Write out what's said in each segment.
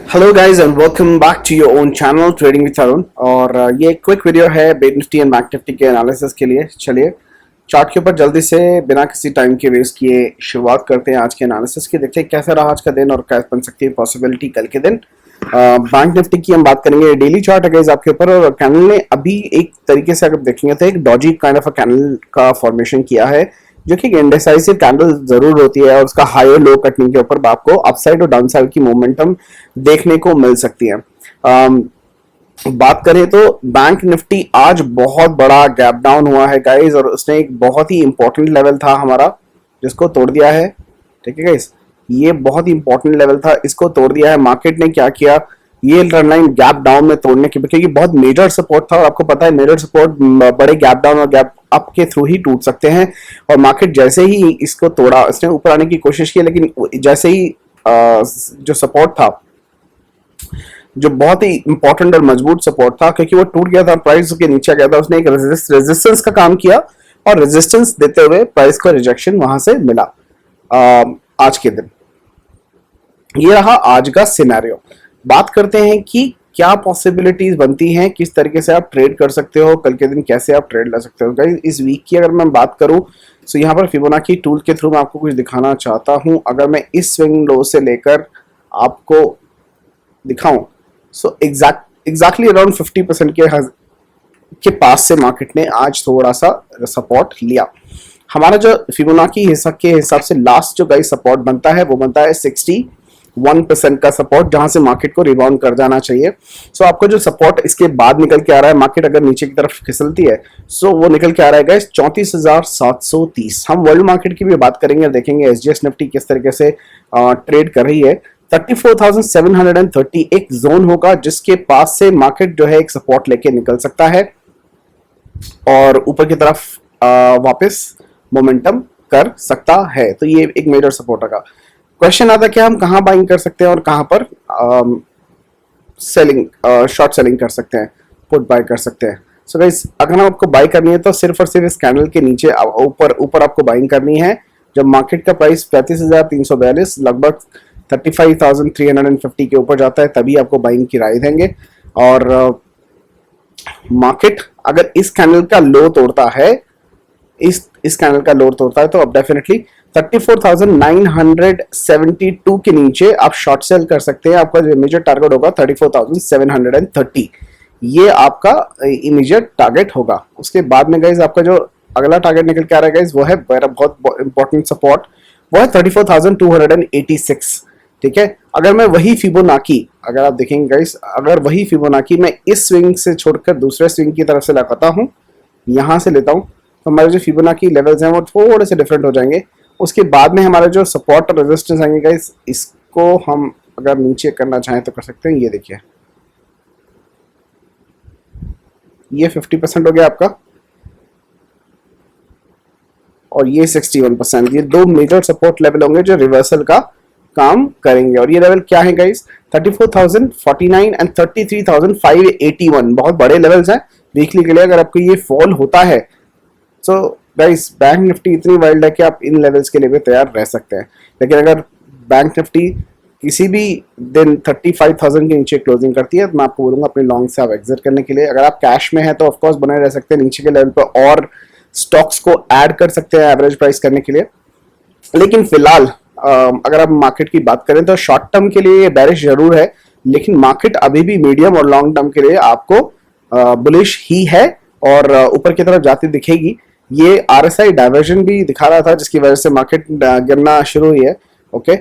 Hello guys and welcome back to your own channel trading with Arun. और ये एक quick video है bank Nifty and bank Nifty के analysis के लिए। चलिए चार्ट के ऊपर जल्दी से बिना किसी टाइम के वेस्ट किए शुरुआत करते हैं आज के एनालिसिस की। देखते हैं कैसा रहा आज का दिन और क्या बन सकती है पॉसिबिलिटी कल के दिन। बैंक निफ्टी की हम बात करेंगे। डेली चार्ट है गाइस आपके ऊपर, और कैंडल ने अभी एक तरीके से अगर देखेंगे तो एक Doge kind of a candle का फॉर्मेशन किया है, जो कि इंडिसाइसिव कैंडल जरूर होती है और उसका हाई लो कटने के ऊपर आपको अपसाइड और डाउन साइड की मोमेंटम देखने को मिल सकती है। बात करें तो बैंक निफ्टी आज बहुत बड़ा गैप डाउन हुआ है गाइस, और उसने एक बहुत ही इंपॉर्टेंट लेवल था हमारा जिसको तोड़ दिया है। ठीक है गाइस, ये बहुत ही इंपॉर्टेंट लेवल था, इसको तोड़ दिया है। मार्केट ने क्या किया, ये रन लाइन गैप डाउन में तोड़ने की, क्योंकि बहुत मेजर सपोर्ट था और आपको पता है मेजर सपोर्ट बड़े गैप डाउन और गैप अप के थ्रू ही टूट सकते हैं। और मार्केट जैसे ही इसको तोड़ा, इसने ऊपर आने की कोशिश की, लेकिन जैसे ही जो सपोर्ट था, जो बहुत ही इंपॉर्टेंट और मजबूत सपोर्ट था, क्योंकि वो टूट गया था, प्राइस के नीचे गया था, उसने एक रेजिस्टेंस का काम किया और रेजिस्टेंस देते हुए प्राइस को रिजेक्शन वहां से मिला आज के दिन। ये रहा आज का सिनेरियो। बात करते हैं कि क्या पॉसिबिलिटीज बनती हैं, किस तरीके से आप ट्रेड कर सकते हो, कल के दिन कैसे आप ट्रेड ले सकते हो। गाइस इस वीक की अगर मैं बात करूं तो यहाँ पर फिबोनाची टूल के थ्रू मैं आपको कुछ दिखाना चाहता हूं। अगर मैं इस स्विंग लो से लेकर आपको दिखाऊं सो एग्जैक्टली अराउंड 50% के पास से मार्केट ने आज थोड़ा सा सपोर्ट लिया। हमारा जो फिबोनाची के हिसाब से लास्ट जो गाइस सपोर्ट बनता है वो बनता है 61% का सपोर्ट, जहां से मार्केट को रिबाउंड कर जाना चाहिए। सो आपको जो सपोर्ट इसके बाद निकल के आ रहा है, मार्केट अगर नीचे की तरफ फिसलती है सो वो निकल के आ रहा है गाइस 34,730। हम वर्ल्ड मार्केट की भी बात करेंगे और देखेंगे एसजीएक्स निफ्टी किस तरीके से ट्रेड कर रही है। 34,730 एक जोन होगा जिसके पास से मार्केट जो है एक सपोर्ट लेके निकल सकता है और ऊपर की तरफ वापस मोमेंटम कर सकता है। तो ये एक मेजर सपोर्ट होगा। क्वेश्चन आता है कि हम कहां बाइंग कर सकते हैं और कहां पर सेलिंग शॉर्ट सेलिंग कर सकते हैं, पुट बाय कर सकते हैं। सो गाइस अगर आपको बाय करनी है तो सिर्फ और सिर्फ इस कैंडल के नीचे ऊपर आपको बाइंग करनी है। जब मार्केट का प्राइस 35,342 लगभग 35,350 के ऊपर जाता है तभी आपको बाइंग की राय देंगे। और मार्केट अगर इस कैंडल का लो तोड़ता है, इस कैंडल का लो तोड़ता है तो अब डेफिनेटली 34,972 के नीचे आप शॉर्ट सेल कर सकते हैं। आपका जो इमीडिएट टारगेट होगा 34,730, ये आपका इमीडिएट टारगेट होगा। उसके बाद में गाइज आपका जो अगला टारगेट निकल के आ रहा है गाइज वो है बहुत इंपॉर्टेंट सपोर्ट, वो है 34,286। ठीक है, अगर मैं वही फिबोनाची, अगर आप देखेंगे गाइज, अगर वही फिबोनाची मैं इस स्विंग से छोड़कर दूसरे स्विंग की तरफ से लगाता हूं, यहां से लेता हूं, तो हमारे जो फिबोनाची लेवल्स हैं वो थोड़े से डिफरेंट हो जाएंगे। उसके बाद में हमारा जो सपोर्ट और रेजिस्टेंस आएंगे गाइस, इसको हम अगर नीचे करना चाहें तो कर सकते हैं। ये देखिए, ये 50% हो गया आपका और ये 61%। ये दो मेजर सपोर्ट लेवल होंगे जो रिवर्सल का काम करेंगे। और ये लेवल क्या है गाइस, 34,049 एंड 33,581, बहुत बड़े लेवल्स हैं वीकली के लिए। अगर आपको ये फॉल होता है सो गाइस बैंक निफ्टी इतनी वाइल्ड है कि आप इन लेवल्स के लिए भी तैयार रह सकते हैं। लेकिन अगर बैंक निफ्टी किसी भी दिन 35,000 के नीचे क्लोजिंग करती है तो मैं आपको बोलूंगा अपने लॉन्ग से आप एग्जिट करने के लिए। अगर आप कैश में हैं तो ऑफकोर्स बने रह सकते हैं नीचे के लेवल पर और स्टॉक्स को ऐड कर सकते हैं एवरेज प्राइस करने के लिए। लेकिन फिलहाल अगर आप मार्केट की बात करें तो शॉर्ट टर्म के लिए ये बेरिश जरूर है, लेकिन मार्केट अभी भी मीडियम और लॉन्ग टर्म के लिए आपको बुलिश ही है और ऊपर की तरफ जाती दिखेगी। ये आरएसआई डाइवर्जन भी दिखा रहा था जिसकी वजह से मार्केट गिरना शुरू हुई है। ओके,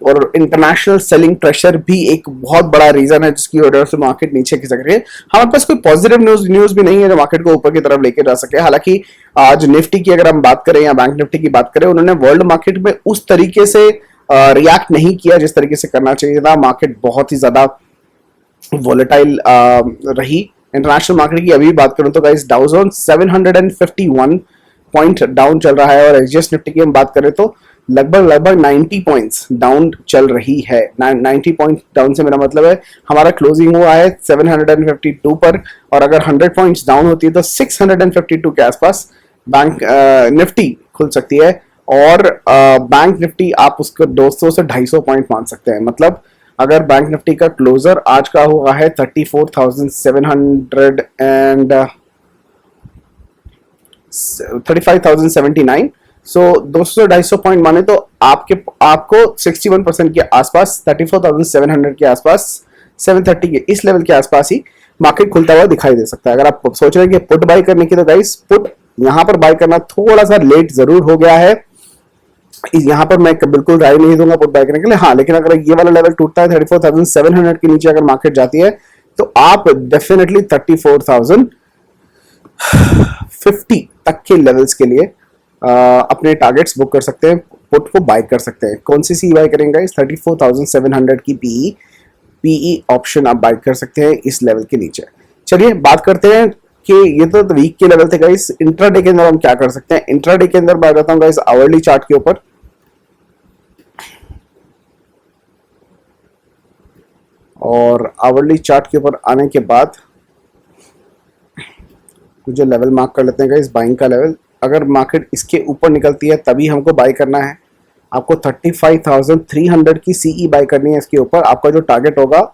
और इंटरनेशनल सेलिंग प्रेशर भी एक बहुत बड़ा रीजन है जिसकी वजह से मार्केट नीचे खिसक रही है। हमारे पास कोई पॉजिटिव न्यूज भी नहीं है जो मार्केट को ऊपर की तरफ लेके जा सके। हालांकि आज निफ्टी की अगर हम बात करें या बैंक निफ्टी की बात करें, उन्होंने वर्ल्ड मार्केट में उस तरीके से रिएक्ट नहीं किया जिस तरीके से करना चाहिए था। मार्केट बहुत ही ज्यादा वॉलेटाइल रही। इंटरनेशनल मार्केट की अभी बात करूं तो guys Dow Jones 751 point down चल रहा है और एसजीएक्स निफ्टी की हम बात करें तो लगभग 90 पॉइंट्स डाउन चल रही है। 90 पॉइंट डाउन से मेरा मतलब है हमारा क्लोजिंग हुआ है 752 पर, और अगर 100 पॉइंट्स डाउन होती है तो 652 के आसपास बैंक निफ्टी खुल सकती है। और बैंक निफ्टी आप उसको 200 से 250 पॉइंट मान सकते हैं। मतलब अगर बैंक निफ्टी का क्लोजर आज का हुआ है 35,779, सो 200-250 पॉइंट माने तो आपको 61% के आसपास 34,700 के आसपास 730 के इस लेवल के आसपास ही मार्केट खुलता हुआ दिखाई दे सकता है। अगर आप सोच रहे हैं कि पुट बाय करने की, तो गाइस पुट यहां पर बाय करना थोड़ा सा लेट जरूर हो गया है। यहां पर मैं बिल्कुल राय नहीं दूंगा पुट बाय करने के लिए, हाँ, लेकिन अगर ये वाला लेवल टूटता है 34,700 के नीचे अगर मार्केट जाती है तो आप डेफिनेटली 34,050 तक के लेवल्स के लिए अपने टारगेट्स बुक कर सकते हैं, पुट को बाय कर सकते हैं। कौन सी बाय करेंगे इस 34,700 की पीई ऑप्शन आप बाय कर सकते हैं इस लेवल के नीचे। चलिए बात करते हैं कि ये तो वीक के लेवल थे गाइस, इंट्राडे के अंदर हम क्या कर सकते हैं। इंट्राडे के अंदर बात करता हूं गाइस आवरली चार्ट के ऊपर। और आवरली चार्ट के ऊपर आने के बाद कुछ लेवल मार्क कर लेते हैं गाइस, बाइंग का लेवल। अगर मार्केट इसके ऊपर निकलती है तभी हमको बाय करना है। आपको 35,300 की सीई बाय करनी है इसके ऊपर। आपका जो टारगेट होगा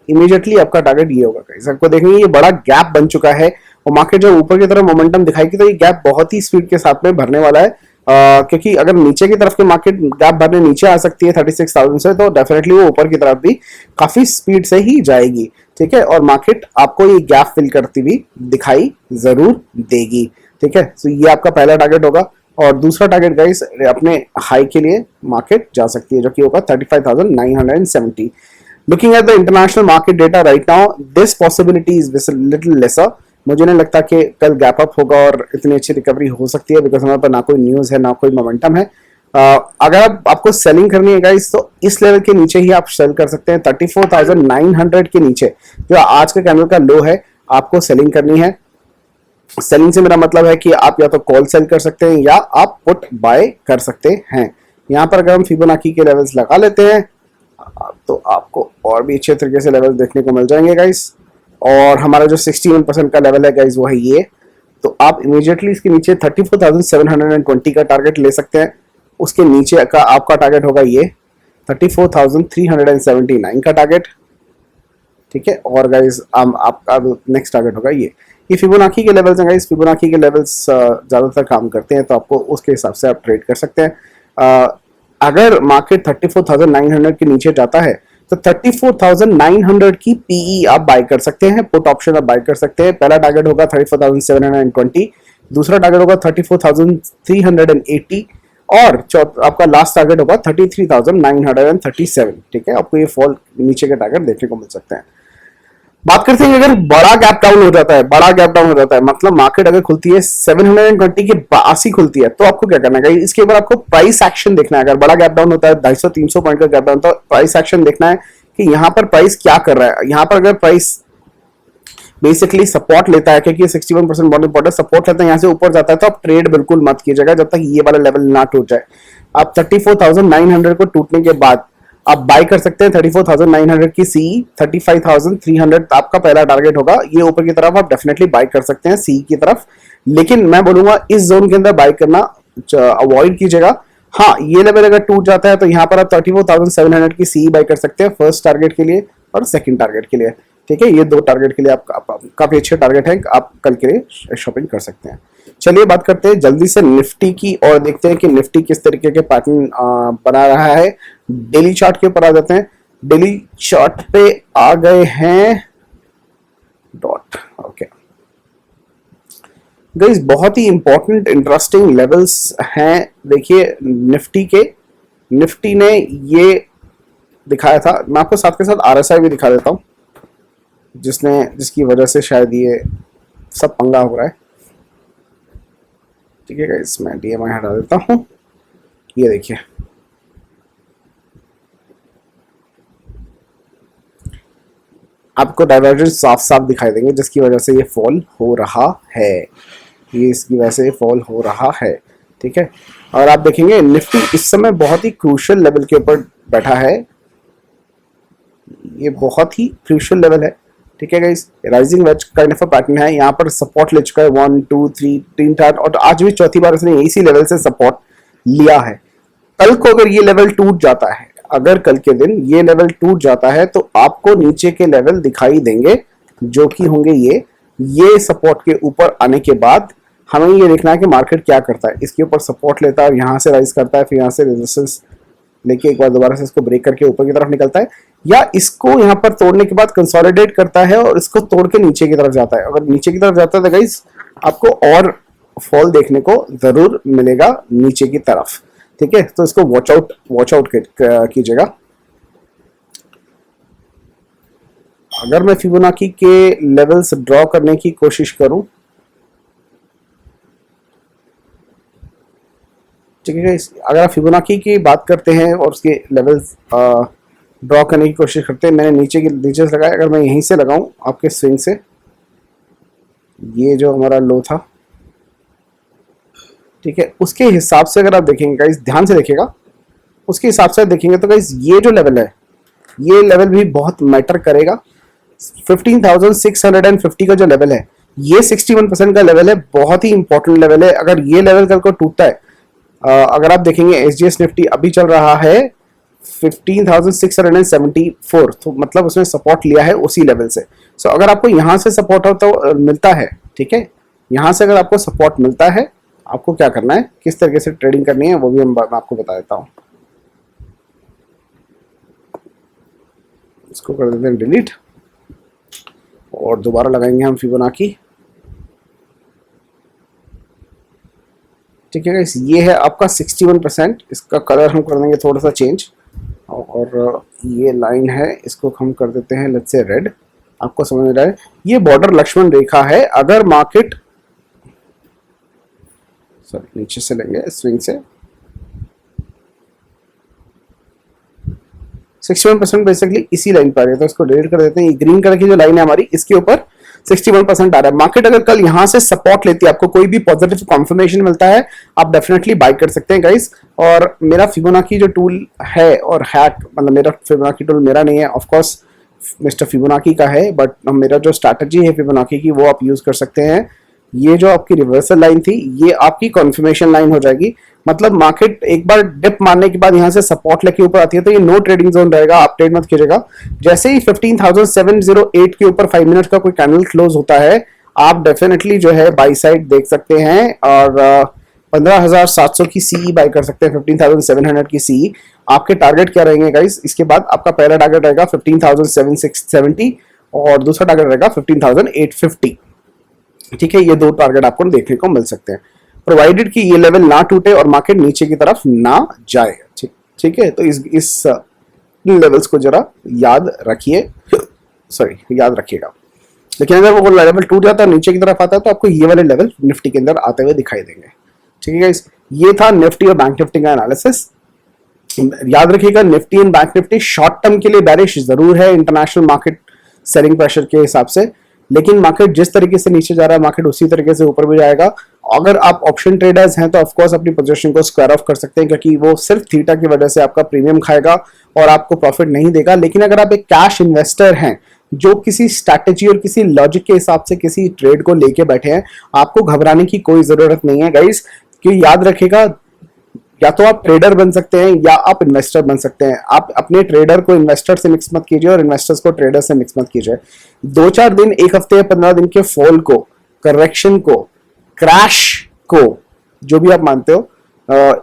इमीडिएटली आपका टारगेट ये होगा गाइस। आपको देखेंगे ये बड़ा गैप बन चुका है और मार्केट जब ऊपर की तरफ मोमेंटम दिखाएगी तो ये गैप बहुत ही स्पीड के साथ में भरने वाला है। क्योंकि अगर नीचे की तरफ के मार्केट गैप भरने नीचे आ सकती है 36,000 से, तो डेफिनेटली वो ऊपर की तरफ भी काफी स्पीड से ही जाएगी, ठीक है। और मार्केट आपको ये गैप फिल करती हुई दिखाई जरूर देगी, ठीक है। तो ये आपका पहला टारगेट होगा। और दूसरा टारगेट गाइस अपने हाई के लिए मार्केट जा सकती है जो कि होगा 35,970। Looking at the international market data right now, this possibility is little lesser. मुझे नहीं लगता कि कल गैप अप होगा और इतनी अच्छी रिकवरी हो सकती है, बिकॉज हमारे पास ना कोई न्यूज है ना कोई मोमेंटम है। अगर आपको सेलिंग करनी है गाइस तो इस लेवल के नीचे ही आप सेल कर सकते हैं। 34,900 के नीचे जो आज के कैंडल का लो है आपको सेलिंग करनी है। सेलिंग से मेरा मतलब है कि आप या तो कॉल सेल कर सकते हैं या आप पुट बाय कर सकते हैं। यहाँ पर अगर हम फिबोनाची के लेवल्स लगा लेते हैं तो आपको और भी अच्छे तरीके से लेवल देखने को मिल जाएंगे गाइस। और हमारा जो 61% का लेवल है गाइस वो है ये। तो आप इमीडिएटली इसके नीचे 34,720 का टारगेट ले सकते हैं। उसके नीचे का आपका टारगेट होगा ये 34,379 का टारगेट, ठीक है। और गाइस आपका नेक्स्ट टारगेट होगा ये फिबोनाची के लेवल्स हैं गाइस। फिबोनाची के लेवल्स ज्यादातर काम करते हैं तो आपको उसके हिसाब से आप ट्रेड कर सकते हैं। अगर मार्केट 34,900 के नीचे जाता है तो 34,900 की पीई आप बाय कर सकते हैं, पुट ऑप्शन आप बाय कर सकते हैं। पहला टारगेट होगा 34,720, दूसरा टारगेट होगा 34,380 और आपका लास्ट टारगेट होगा 33,937, ठीक है। आपको ये फॉल नीचे के टारगेट देखने को मिल सकते हैं। बात करते हैं अगर बड़ा गैप डाउन हो जाता है, मतलब मार्केट अगर खुलती है 720 के पास ही खुलती है तो आपको क्या करना है, इसके ऊपर आपको प्राइस एक्शन देखना है। अगर बड़ा गैप डाउन होता है 250-300 पॉइंट का गैप डाउन, तो प्राइस एक्शन देखना है कि यहाँ पर प्राइस क्या कर रहा है। यहाँ पर अगर प्राइस बेसिकली सपोर्ट लेता है, क्योंकि 61% बहुत इंपॉर्टेंट, सपोर्ट लेता है यहाँ से ऊपर जाता है तो आप ट्रेड बिल्कुल मत कीजिएगा जब तक ये वाला लेवल ना टूट जाए। आप 34,900 को टूटने के बाद आप बाय कर सकते हैं 34,900 की सी। 35,300 आपका पहला टारगेट होगा। ये ऊपर की तरफ आप डेफिनेटली बाय कर सकते हैं सी की तरफ, लेकिन मैं बोलूंगा इस जोन के अंदर बाय करना अवॉइड कीजिएगा। हाँ, ये लेवल अगर टूट जाता है तो यहाँ पर आप 34,700 की सी बाय कर सकते हैं फर्स्ट टारगेट के लिए और सेकंड टारगेट के लिए, ठीक है। ये दो टारगेट के लिए आप काफी अच्छे टारगेट है, आप कल के लिए शॉपिंग कर सकते हैं। चलिए बात करते हैं जल्दी से निफ्टी की और देखते हैं कि निफ्टी किस तरीके के पैटर्न बना रहा है। डेली चार्ट के ऊपर आ जाते हैं। डेली चार्ट पे आ गए हैं डॉट, ओके गाइस, बहुत ही इंपॉर्टेंट इंटरेस्टिंग लेवल्स हैं। देखिए निफ्टी ने ये दिखाया था, मैं आपको साथ के साथ आरएसआई भी दिखा देता हूं जिसकी वजह से शायद ये सब पंगा हो रहा है, ठीक है गाइस। मैं डीएमआई हटा देता हूं। ये देखिए आपको डाइवर्जेंस साफ साफ दिखाई देंगे जिसकी वजह से ये फॉल हो रहा है, ये इसकी वजह से फॉल हो रहा है, ठीक है। और आप देखेंगे निफ्टी इस समय बहुत ही क्रूशियल लेवल के ऊपर बैठा है। ये बहुत ही क्रूशियल लेवल है, ठीक है guys. Rising veg kind of pattern है। यहाँ पर सपोर्ट ले चुका है 1 2 3 3 4 और आज भी चौथी बार इसने इसी लेवल से सपोर्ट लिया है। कल को अगर ये लेवल टूट जाता है, अगर कल के दिन ये लेवल टूट जाता है तो आपको नीचे के लेवल दिखाई देंगे, जो कि होंगे ये सपोर्ट के ऊपर आने के बाद हमें ये देखना है कि मार्केट क्या करता है। इसके ऊपर सपोर्ट लेता है, यहाँ से राइज करता है, फिर यहाँ से रेजिस्टेंस लेके एक बार दोबारा से इसको ब्रेक करके ऊपर की तरफ निकलता है, या इसको यहाँ पर तोड़ने के बाद कंसोलिडेट करता है और इसको तोड़ के नीचे की तरफ जाता है। अगर नीचे की तरफ जाता है तो गाइस आपको और फॉल देखने को जरूर मिलेगा नीचे की तरफ, ठीक है। तो इसको वॉच आउट कीजिएगा। अगर मैं फिबोनाची के लेवल्स ड्रॉ करने की कोशिश करूं, ठीक है, अगर आप फिबोनाची की बात करते हैं और उसके लेवल्स ड्रॉ करने की कोशिश करते हैं, मैंने नीचे से लगाया, अगर मैं यहीं से लगाऊं आपके स्विंग से, ये जो हमारा लो था, ठीक है, उसके हिसाब से अगर आप देखेंगे गाइस, ध्यान से देखिएगा, उसके हिसाब से देखेंगे तो गाइस ये जो लेवल है, ये लेवल भी बहुत मैटर करेगा। 15,650 का जो लेवल है, ये 61% का लेवल है, बहुत ही इंपॉर्टेंट लेवल है। अगर ये लेवल कल को टूटता है, अगर आप देखेंगे एसजीएस निफ्टी अभी चल रहा है 15,674, तो मतलब उसने सपोर्ट लिया है उसी लेवल से। सो अगर आपको यहाँ से सपोर्ट तो मिलता है, ठीक है, यहाँ से अगर आपको सपोर्ट मिलता है, आपको क्या करना है, किस तरीके से ट्रेडिंग करनी है, वो भी मैं आपको बता देता हूँ। इसको कर देते हैं डिलीट और दोबारा लगाएंगे हम फिबोनाची, ठीक है गाइस। ये है आपका 61%। इसका कलर हम कर देंगे थोड़ा सा चेंज, और ये लाइन है, इसको हम कर देते हैं लेट्स से रेड। आपको समझ में आ रहा है, ये बॉर्डर लक्ष्मण रेखा है। अगर मार्केट नीचे से लेंगे स्विंग से, 61% बेसिकली इसी लाइन पर आ रही है, तो इसको डिलीट कर देते हैं। ये ग्रीन कलर की जो लाइन है हमारी, इसके ऊपर 61% आ रहा है। मार्केट अगर कल यहां से सपोर्ट लेती है, आपको कोई भी पॉजिटिव कंफर्मेशन मिलता है, आप डेफिनेटली बाय कर सकते हैं गाइस। और मेरा फिबोनाची जो टूल है और हैक, मतलब मेरा फिबोनाची टूल मेरा नहीं है, ऑफ कोर्स मिस्टर फिबोनाची का है, बट मेरा जो स्ट्रैटेजी है फिबोनाची की, वो आप यूज कर सकते हैं। ये जो आपकी रिवर्सल लाइन थी, ये आपकी कॉन्फर्मेशन लाइन हो जाएगी। मतलब मार्केट एक बार डिप मारने के बाद यहाँ से सपोर्ट लेके ऊपर आती है, तो ये नो ट्रेडिंग जोन रहेगा, आप ट्रेड मत कीजिएगा। जैसे ही 15,708 के ऊपर 5 मिनट का कोई कैंडल क्लोज होता है, आप डेफिनेटली जो है बाई साइड देख सकते हैं, और 15,700 की सीई बाय कर सकते हैं, 15,700 की सीई। आपके टारगेट क्या रहेंगे गाइस? इसके बाद आपका पहला टारगेट रहेगा 15,770 और दूसरा टारगेट रहेगा 15,850, ठीक है। ये दो टारगेट आपको देखने को मिल सकते हैं, प्रोवाइडेड कि ये लेवल ना टूटे और मार्केट नीचे की तरफ ना जाए, ठीक है। तो इस लेवल्स को जरा याद रखिए, याद रखिएगा। लेकिन अगर वो लेवल टूट जाता है, नीचे की तरफ आता है, तो आपको ये वाले लेवल निफ्टी के अंदर आते हुए दिखाई देंगे, ठीक है गाइस। ये था निफ्टी और बैंक निफ्टी का एनालिसिस। याद रखिएगा, Nifty and bank Nifty short term के लिए बैरिश जरूर है इंटरनेशनल मार्केट सेलिंग प्रेशर के हिसाब से, लेकिन मार्केट जिस तरीके से नीचे जा रहा है, मार्केट उसी तरीके से ऊपर भी जाएगा। अगर आप ऑप्शन ट्रेडर्स हैं तो ऑफ कोर्स अपनी पोजीशन को स्क्वायर ऑफ कर सकते हैं, क्योंकि वो सिर्फ थीटा की वजह से आपका प्रीमियम खाएगा और आपको प्रॉफिट नहीं देगा। लेकिन अगर आप एक कैश इन्वेस्टर हैं जो किसी स्ट्रैटेजी और किसी लॉजिक के हिसाब से किसी ट्रेड को लेके बैठे हैं, आपको घबराने की कोई जरूरत नहीं है गाइस। क्योंकि याद रखिएगा, या तो आप ट्रेडर बन सकते हैं या आप इन्वेस्टर बन सकते हैं। आप अपने ट्रेडर को इन्वेस्टर से मिक्स मत कीजिए और इन्वेस्टर्स को ट्रेडर से मिक्स मत कीजिए। 2-4 दिन, एक हफ्ते या 15 दिन के फॉल को, करेक्शन को, क्रैश को, जो भी आप मानते हो,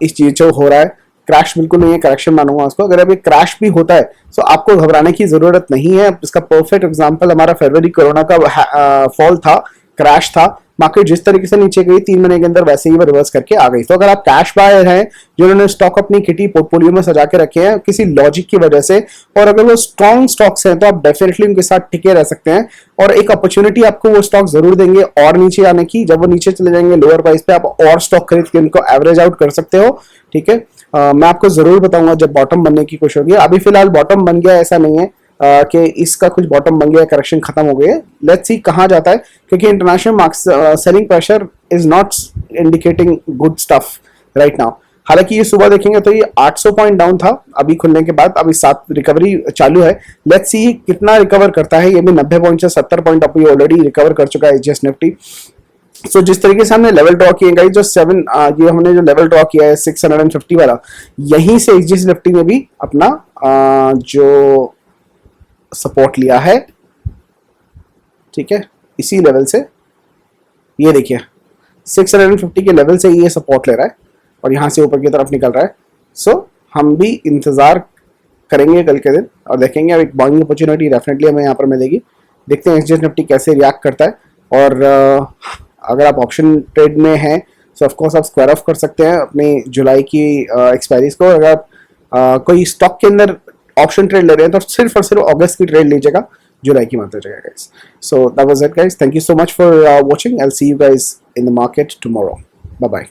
इस चीज जो हो रहा है, क्रैश बिल्कुल नहीं है, करेक्शन मानूंगा उसको। अगर अभी क्रैश भी होता है तो आपको घबराने की जरूरत नहीं है। इसका परफेक्ट एग्जांपल हमारा फरवरी कोरोना का फॉल था, क्रैश था। मार्केट जिस तरीके से नीचे गई 3 महीने के अंदर, वैसे ही वो रिवर्स करके आ गई। तो अगर आप कैश बायर हैं जिन्होंने स्टॉक अपनी किटी पोर्टफोलियो में सजा के रखे हैं किसी लॉजिक की वजह से, और अगर वो स्ट्रॉन्ग स्टॉक्स हैं, तो आप डेफिनेटली उनके साथ टिके रह सकते हैं, और एक अपॉर्चुनिटी आपको वो स्टॉक जरूर देंगे और नीचे आने की। जब वो नीचे चले जाएंगे लोअर प्राइस पे, आप और स्टॉक खरीद के उनको एवरेज आउट कर सकते हो, ठीक है। मैं आपको जरूर बताऊंगा जब बॉटम बनने की कोशिश होगी। अभी फिलहाल बॉटम बन गया ऐसा नहीं है कि इसका कुछ बॉटम बन गया, करेक्शन खत्म हो गई है। लेट्स सी कहां जाता है, क्योंकि international selling pressure is not indicating good stuff right now. हालांकि ये सुबह देखेंगे तो ये 800 पॉइंट डाउन था अभी खुलने के बाद, अभी 7 रिकवरी चालू है। लेट्स सी कितना रिकवर करता है। ये भी 90 पॉइंट से 70 पॉइंट अभी ऑलरेडी रिकवर कर चुका है एचएस निफ्टी। सो जिस तरीके से हमने लेवल ड्रॉ किए गाइस, जो हमने जो लेवल ड्रॉ किया है 650 वाला, यहीं से एचडीएफसी निफ्टी में भी अपना जो सपोर्ट लिया है, ठीक है, इसी लेवल से, ये देखिए 650 के लेवल से ये सपोर्ट ले रहा है और यहाँ से ऊपर की तरफ निकल रहा है। सो हम भी इंतज़ार करेंगे कल के दिन और देखेंगे। अब एक बाइंग अपॉर्चुनिटी डेफिनेटली हमें यहाँ पर मिलेगी। देखते हैं एक्सचेंज निफ्टी कैसे रिएक्ट करता है। और अगर आप ऑप्शन ट्रेड में हैं तो ऑफकोर्स आप स्क्वायर ऑफ कर सकते हैं अपनी जुलाई की एक्सपायरीज को। अगर आप कोई स्टॉक के अंदर ऑप्शन ट्रेड ले रहे हैं तो सिर्फ और सिर्फ अगस्त की ट्रेड लीजिएगा, जुलाई की मत लीजिएगा guys. So that was it guys, thank you so much for watching. I'll see you guys in the market tomorrow. Bye bye.